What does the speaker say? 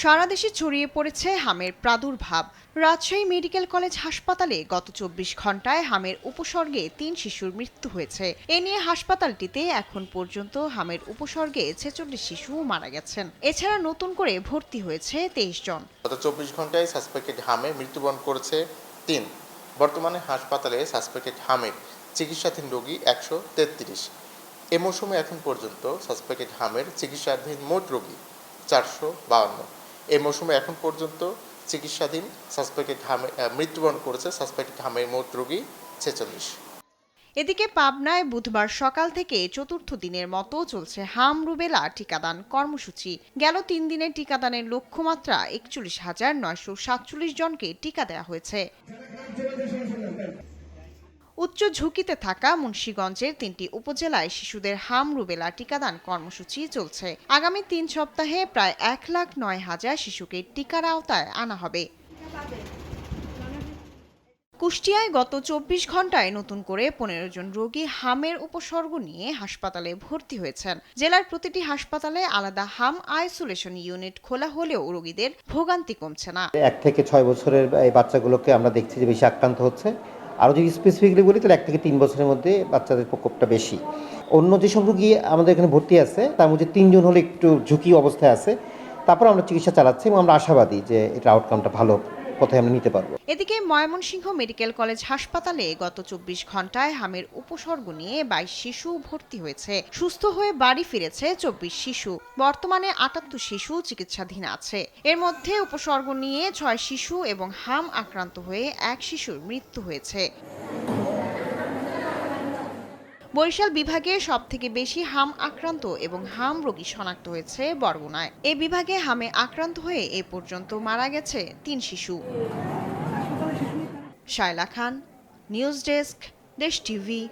সারা দেশে ছড়িয়ে পড়েছে হামের প্রাদুর্ভাব। রাজশাহী মেডিকেল কলেজ হাসপাতালে গত ২৪ ঘন্টায় হামের উপসর্গে ৩ শিশুর মৃত্যু হয়েছে। এ নিয়ে হাসপাতালটিতে এখন পর্যন্ত হামের উপসর্গে ৪৬ শিশু মারা গেছেন। এছাড়া নতুন করে ভর্তি হয়েছে ২৩ জন। গত ২৪ ঘন্টায় সাসপেক্টেড হামে মৃত্যুবরণ করেছে ৩। বর্তমানে হাসপাতালে সাসপেক্টেড হামের চিকিৎসাধীন রোগী ১৩৩। এ মৌসুমে এখন পর্যন্ত সাসপেক্টেড হামের চিকিৎসাধীন মোট রোগী ৪৫২। এই মৌসুমে এখন পর্যন্ত চিকিৎসাধীন সাসপেক্টেড হামে মৃত্যুবরণ করেছে সাসপেক্টেড হামের মোট রোগী ৪৬। এদিকে পাবনায় বুধবার সকাল থেকে চতুর্থ দিনের মতো চলছে হাম রুবেলা টিকাদান কর্মসূচি। গেল ৩ দিনের টিকাদানের লক্ষ্যমাত্রা ৪১,৯৪৭ জনকে টিকা দেওয়া হয়েছে। উচ্চ ঝুঁকিতে থাকা মুন্সিগঞ্জের ৩টি উপজেলায় শিশুদের হাম রুবেলা টিকাদান কর্মসূচি চলছে। আগামী ৩ সপ্তাহে প্রায় ১,০৯,০০০ শিশুকে টিকার আওতায় আনা হবে। কুষ্টিয়ায় গত ২৪ ঘন্টায় নতুন করে ১৫ জন রোগী হামের উপসর্গ নিয়ে হাসপাতালে ভর্তি হয়েছেন। জেলার প্রতিটি হাসপাতালে আলাদা হাম আইসোলেশন ইউনিট খোলা হলেও রোগীদের ভোগান্তি কমছে না। ১ থেকে ৬ বছরের এই বাচ্চাগুলোকে আমরা দেখছি যে বেশি আক্রান্ত হচ্ছে। আরও যদি স্পেসিফিকলি বলি তাহলে ১ থেকে ৩ বছরের মধ্যে বাচ্চাদের প্রকোপটা বেশি। অন্য যেসব রোগী আমাদের এখানে ভর্তি আছে তার মধ্যে ৩ জন হলে একটু ঝুঁকি অবস্থায় আছে। তারপর আমরা চিকিৎসা চালাচ্ছি এবং আমরা আশাবাদী যে এটা আউটকামটা ভালো পথে আমরা নিতে পারবো। এদিকে ময়মনসিংহ মেডিকেল কলেজ হাসপাতালে গত ২৪ ঘন্টায় হামের উপসর্গ নিয়ে ২২ শিশু ভর্তি হয়েছে। সুস্থ হয়ে বাড়ি ফিরেছে ২৪ শিশু। বর্তমানে ৭৮ শিশু চিকিৎসাধীন আছে। এর মধ্যে উপসর্গ নিয়ে ৬ শিশু এবং হাম আক্রান্ত হয়ে ১ শিশুর মৃত্যু হয়েছে। বরিশাল বিভাগে সবথেকে বেশি হাম আক্রান্ত এবং হাম রোগী শনাক্ত হয়েছে বরগুনায়। এ বিভাগে হামে আক্রান্ত হয়ে এ পর্যন্ত মারা গেছে ৩ শিশু। শায়লা খান, নিউজ ডেস্ক, দেশ টিভি।